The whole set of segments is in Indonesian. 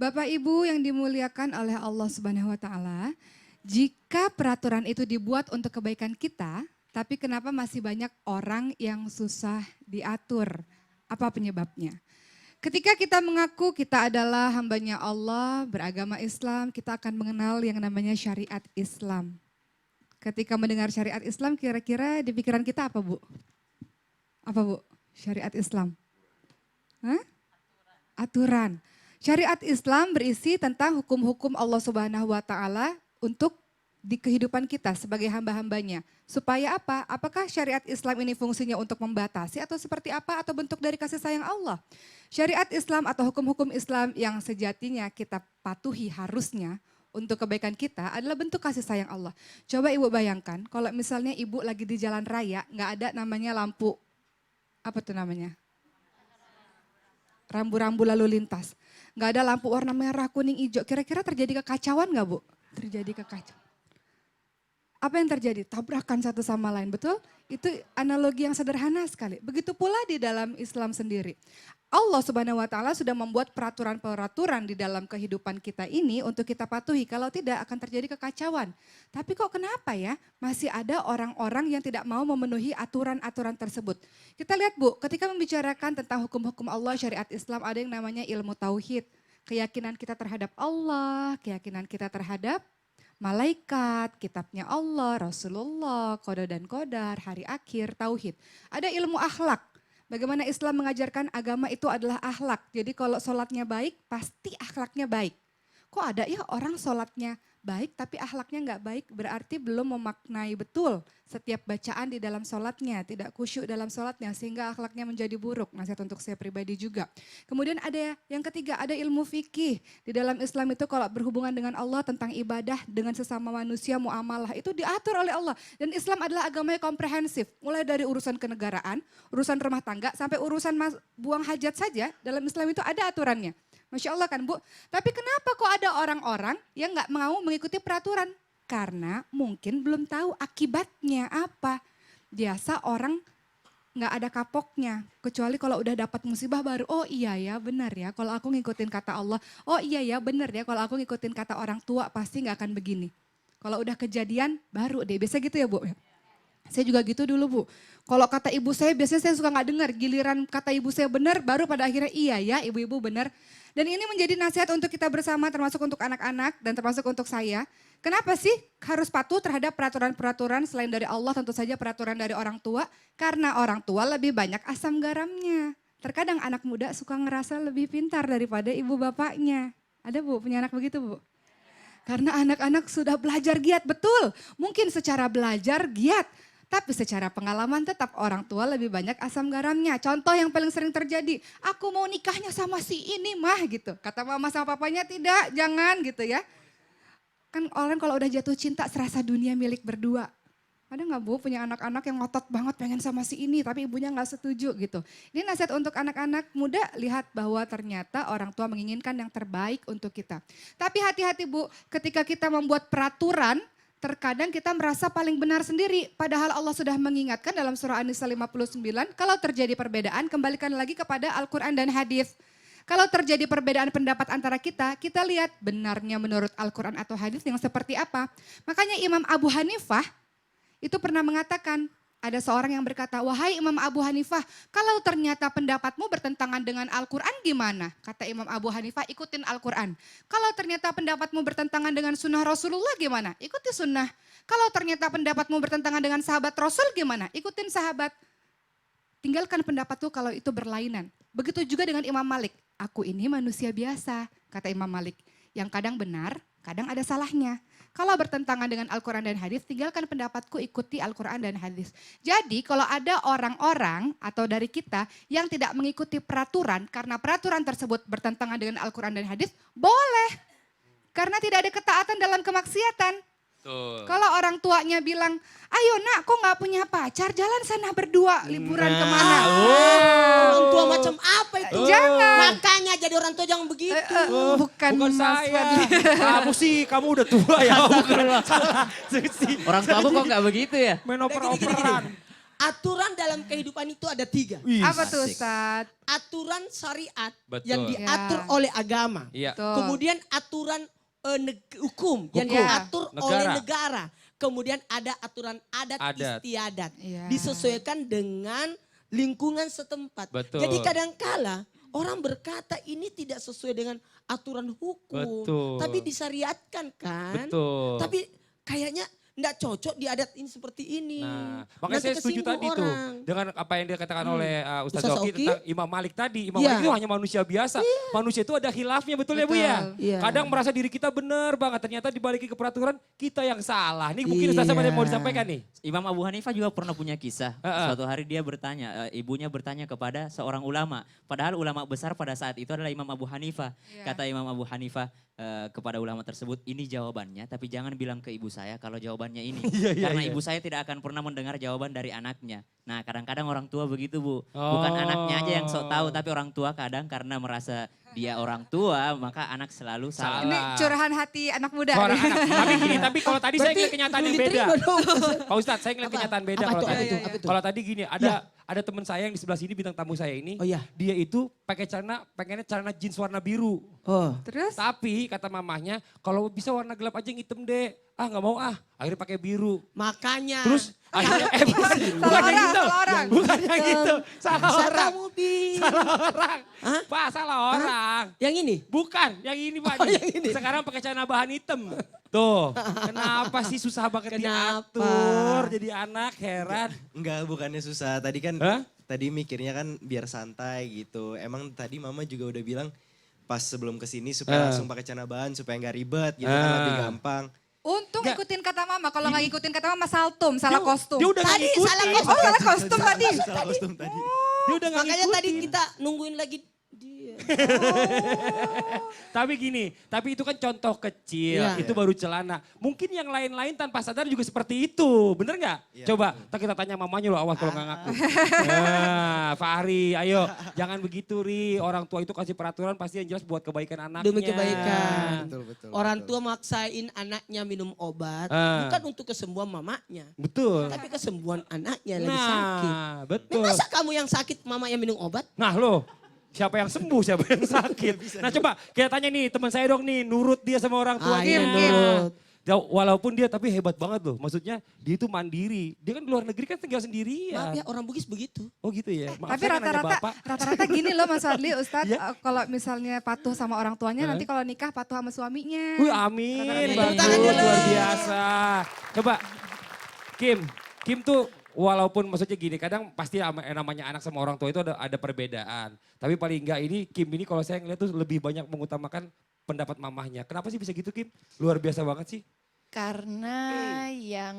Bapak Ibu yang dimuliakan oleh Allah Subhanahu wa taala, jika peraturan itu dibuat untuk kebaikan kita, tapi kenapa masih banyak orang yang susah diatur? Apa penyebabnya? Ketika kita mengaku kita adalah hambanya Allah, beragama Islam, kita akan mengenal yang namanya syariat Islam. Ketika mendengar syariat Islam, kira-kira di pikiran kita apa, Bu? Apa, Bu? Syariat Islam? Hah? Aturan. Syariat Islam berisi tentang hukum-hukum Allah Subhanahu wa taala untuk di kehidupan kita sebagai hamba-hambanya. Supaya apa? Apakah syariat Islam ini fungsinya untuk membatasi atau seperti apa? Atau bentuk dari kasih sayang Allah? Syariat Islam atau hukum-hukum Islam yang sejatinya kita patuhi harusnya untuk kebaikan kita adalah bentuk kasih sayang Allah. Coba Ibu bayangkan kalau misalnya Ibu lagi di jalan raya nggak ada namanya lampu, apa tuh namanya? Rambu-rambu lalu lintas. Nggak ada lampu warna merah, kuning, hijau. Kira-kira terjadi kekacauan nggak, Bu? Terjadi kekacauan. Apa yang terjadi? Tabrakan satu sama lain, betul? Itu analogi yang sederhana sekali. Begitu pula di dalam Islam sendiri. Allah Subhanahu wa taala sudah membuat peraturan-peraturan di dalam kehidupan kita ini untuk kita patuhi. Kalau tidak akan terjadi kekacauan. Tapi kok kenapa ya masih ada orang-orang yang tidak mau memenuhi aturan-aturan tersebut. Kita lihat Bu, ketika membicarakan tentang hukum-hukum Allah syariat Islam ada yang namanya ilmu tauhid. Keyakinan kita terhadap Allah, keyakinan kita terhadap malaikat, kitabnya Allah, Rasulullah, qada dan qadar, hari akhir, tauhid. Ada ilmu akhlak. Bagaimana Islam mengajarkan agama itu adalah akhlak. Jadi kalau sholatnya baik, pasti akhlaknya baik. Kok ada ya orang sholatnya baik tapi akhlaknya nggak baik, berarti belum memaknai betul setiap bacaan di dalam sholatnya, tidak khusyuk dalam sholatnya sehingga akhlaknya menjadi buruk. Nasihat untuk saya pribadi juga. Kemudian ada yang ketiga, ada ilmu fikih. Di dalam Islam itu kalau berhubungan dengan Allah tentang ibadah dengan sesama manusia, muamalah itu diatur oleh Allah. Dan Islam adalah agama yang komprehensif, mulai dari urusan kenegaraan, urusan rumah tangga, sampai urusan buang hajat saja dalam Islam itu ada aturannya. Masya Allah kan Bu, tapi kenapa kok ada orang-orang yang gak mau mengikuti peraturan? Karena mungkin belum tahu akibatnya apa. Biasa orang gak ada kapoknya, kecuali kalau udah dapat musibah baru, oh iya ya benar ya kalau aku ngikutin kata Allah, oh iya ya benar ya kalau aku ngikutin kata orang tua pasti gak akan begini. Kalau udah kejadian baru deh, biasa gitu ya Bu. Saya juga gitu dulu Bu. Kalau kata ibu saya biasanya saya suka gak dengar, giliran kata ibu saya benar baru pada akhirnya iya ya ibu-ibu benar. Dan ini menjadi nasihat untuk kita bersama termasuk untuk anak-anak dan termasuk untuk saya. Kenapa sih harus patuh terhadap peraturan-peraturan selain dari Allah tentu saja peraturan dari orang tua. Karena orang tua lebih banyak asam garamnya. Terkadang anak muda suka ngerasa lebih pintar daripada ibu bapaknya. Ada Bu punya anak begitu Bu? Karena anak-anak sudah belajar giat betul. Mungkin secara belajar giat. Tapi secara pengalaman tetap orang tua lebih banyak asam garamnya. Contoh yang paling sering terjadi, aku mau nikahnya sama si ini mah gitu. Kata mama sama papanya tidak, jangan gitu ya. Kan orang kalau udah jatuh cinta serasa dunia milik berdua. Ada gak Bu punya anak-anak yang ngotot banget pengen sama si ini tapi ibunya gak setuju gitu. Ini nasihat untuk anak-anak muda, lihat bahwa ternyata orang tua menginginkan yang terbaik untuk kita. Tapi hati-hati Bu, ketika kita membuat peraturan, terkadang kita merasa paling benar sendiri. Padahal Allah sudah mengingatkan dalam surah An-Nisa 59, kalau terjadi perbedaan kembalikan lagi kepada Al-Quran dan hadis. Kalau terjadi perbedaan pendapat antara kita, kita lihat benarnya menurut Al-Quran atau hadis yang seperti apa. Makanya Imam Abu Hanifah itu pernah mengatakan, ada seorang yang berkata, wahai Imam Abu Hanifah, kalau ternyata pendapatmu bertentangan dengan Al-Quran gimana? Kata Imam Abu Hanifah, ikutin Al-Quran. Kalau ternyata pendapatmu bertentangan dengan sunnah Rasulullah gimana? Ikuti sunnah. Kalau ternyata pendapatmu bertentangan dengan sahabat Rasul gimana? Ikutin sahabat. Tinggalkan pendapatku kalau itu berlainan. Begitu juga dengan Imam Malik. Aku ini manusia biasa, kata Imam Malik. Yang kadang benar, kadang ada salahnya. Kalau bertentangan dengan Al-Quran dan hadis, tinggalkan pendapatku, ikuti Al-Quran dan hadis. Jadi kalau ada orang-orang atau dari kita yang tidak mengikuti peraturan karena peraturan tersebut bertentangan dengan Al-Quran dan hadis, boleh. Karena tidak ada ketaatan dalam kemaksiatan. Betul. Kalau orang tuanya bilang, ayo nak kok gak punya pacar, jalan sana berdua liburan kemana. Orang tua macam apa itu? Jangan. Makanya jadi orang tua jangan begitu. Bukan Mas saya. Fadli. Kamu sih, kamu udah tua ya. Bukan salah. Orang tua aku kok nggak begitu ya? Main oper-operan. Aturan dalam kehidupan itu ada 3. Wih, Apa tuh asik. Ustaz? Aturan syariat Betul. yang diatur Ya. oleh agama. Iya. Betul. Kemudian aturan hukum yang Hukum. diatur oleh Negara. negara. Kemudian ada aturan adat Adat. istiadat. Iya. Disesuaikan dengan lingkungan setempat. Betul. Jadi kadangkala orang berkata ini tidak sesuai dengan aturan hukum. Betul. Tapi disyariatkan kan. Betul. Tapi kayaknya enggak cocok di adat ini seperti ini. Nah, makanya Nanti saya setuju kesinggung tadi tuh orang. dengan apa yang dikatakan oleh Ustaz Ustaz Zoki Zoki. tentang Imam Malik tadi. Imam Iya. Malik itu hanya manusia biasa. Manusia itu ada khilafnya, betul ya Bu ya? Betul. Iya. Kadang merasa diri kita benar banget, ternyata dibalikin ke peraturan kita yang salah. Ini mungkin Ustaz Iya. ada yang mau disampaikan nih. Imam Abu Hanifah juga pernah punya kisah. Heeh. Suatu hari dia bertanya, ibunya bertanya kepada seorang ulama. Padahal ulama besar pada saat itu adalah Imam Abu Hanifah. Iya. Kata Imam Abu Hanifah kepada ulama tersebut, ini jawabannya tapi jangan bilang ke ibu saya kalau jawabannya ini. Karena ibu saya tidak akan pernah mendengar jawaban dari anaknya. Nah kadang-kadang orang tua begitu Bu. Bukan Oh. anaknya aja yang sok tahu tapi orang tua kadang karena merasa dia orang tua maka anak selalu salah. Ini curahan hati anak muda. Orang nih. anak. Tapi gini, tapi kalau tadi saya Berarti ngeliat kenyataan yang perlu beda. diterima dong. Pak Ustadz, saya ngeliat Apa? kenyataan beda Apa kalau tuh? tadi. Apa tuh? Apa tuh? Kalau tadi gini, ada teman saya yang di sebelah sini bintang tamu saya ini. Oh iya. Dia itu pakai pengennya celana jeans warna biru. Oh. Terus? Tapi kata mamahnya, kalau bisa warna gelap aja yang hitam deh. Ah nggak mau ah, akhirnya pakai biru. Makanya. Terus akhirnya bukan yang orang, gitu. salah orang. Bukan yang gitu. Salah Bisa orang. kamu Bi. Salah orang. Hah? Pak salah orang. Yang ini? Bukan, yang ini Pak. Oh, nih. yang ini. Sekarang pakai celana bahan hitam. Tuh, kenapa sih susah banget Kenapa? diatur jadi anak, heran. Enggak, bukannya susah. Tadi kan, Hah? tadi mikirnya kan biar santai gitu. Emang tadi mama juga udah bilang pas sebelum kesini supaya langsung pakai celana bahan supaya nggak ribet gitu kan lebih gampang. Untung Nggak. ikutin kata mama. Kalau nggak ngikutin kata mama saltum, salah kostum. Dia udah Tadi ngikutin. salah Oh salah kostum tadi. Salah kostum tadi. Dia udah nggak Makanya tadi ngikutin. kita nungguin lagi dia. Tapi gini, tapi itu kan contoh kecil, Iya. itu baru celana. Mungkin yang lain-lain tanpa sadar juga seperti itu, bener nggak? Iya, Coba, ntar kita tanya mamanya loh, awas kalau nggak ngaku. Nah, Fahri, ayo jangan begitu Ri, orang tua itu kasih peraturan pasti yang jelas buat kebaikan anaknya. Demi kebaikan. Betul. Orang tua maksain anaknya minum obat. Ah. Bukan untuk kesembuhan mamanya. Betul. Tapi kesembuhan anaknya lagi sakit. Nah, betul. Masa kamu yang sakit mama yang minum obat? Nah loh, siapa yang sembuh, siapa yang sakit. Nah coba kita tanya nih teman saya dong nih, nurut dia sama orang tuanya. iya, nurut. Ya, walaupun dia tapi hebat banget loh, maksudnya dia itu mandiri. Dia kan di luar negeri kan tinggal sendirian. Maaf ya orang Bugis begitu. Oh gitu ya. Maaf, Tapi saya kan nanya Bapak. rata-rata gini loh Mas Fadli, Ustadz. Iya. Kalau misalnya patuh sama orang tuanya, nanti kalau nikah patuh sama suaminya. Wih amin, Rata-rata bagus, Tangan dulu. luar biasa. Coba Kim tuh walaupun maksudnya gini, kadang pasti namanya anak sama orang tua itu ada perbedaan. Tapi paling enggak ini Kim ini kalau saya ngeliat tuh lebih banyak mengutamakan pendapat mamahnya. Kenapa sih bisa gitu Kim? Luar biasa banget sih. Karena yang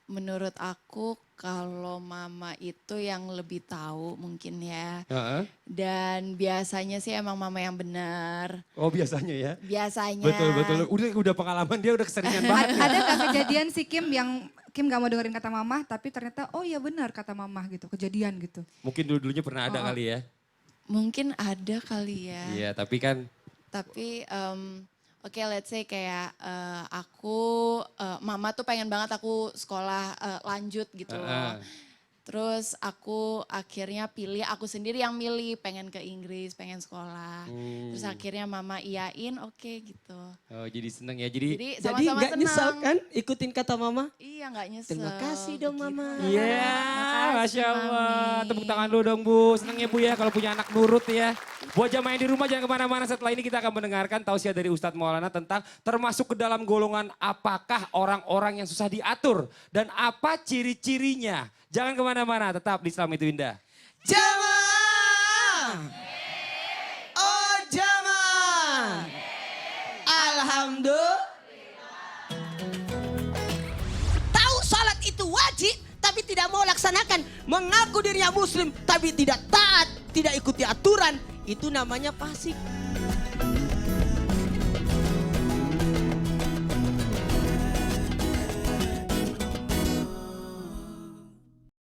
menurut aku kalau mama itu yang lebih tahu mungkin ya. Heeh. Dan biasanya sih emang mama yang benar. Oh biasanya ya. Biasanya. Betul. Udah pengalaman dia udah keseringan banget. Ada nggak kejadian si Kim yang Kim gak mau dengerin kata mama, tapi ternyata oh iya benar kata mama gitu, kejadian gitu. Mungkin dulunya pernah ada Oh. kali ya. Mungkin ada kali ya. Iya tapi kan Tapi oke let's say kayak aku, mama tuh pengen banget aku sekolah lanjut gitu loh. Heeh. Terus aku akhirnya pilih, aku sendiri yang milih pengen ke Inggris, pengen sekolah. Terus akhirnya mama iyain oke gitu. oh, jadi seneng ya. Jadi Jadi Jadi sama-sama nggak senang. nyesel kan ikutin kata mama? Iya nggak nyesel. Terima kasih dong mama. iya, Makasih, Masya Allah. Mami. Tepuk tangan dulu dong Bu. Seneng ya Bu ya kalau punya anak nurut ya. Buat jamaah yang di rumah jangan kemana-mana. Setelah ini kita akan mendengarkan tausiah dari Ustadz Maulana tentang termasuk ke dalam golongan apakah orang-orang yang susah diatur. Dan apa ciri-cirinya. Jangan kemana-mana, tetap di Islam itu Indah. Jamaah. Oh jamaah. Alhamdulillah. Tahu salat itu wajib tapi tidak mau laksanakan. Mengaku dirinya muslim tapi tidak taat, tidak ikuti aturan. Itu namanya fasik.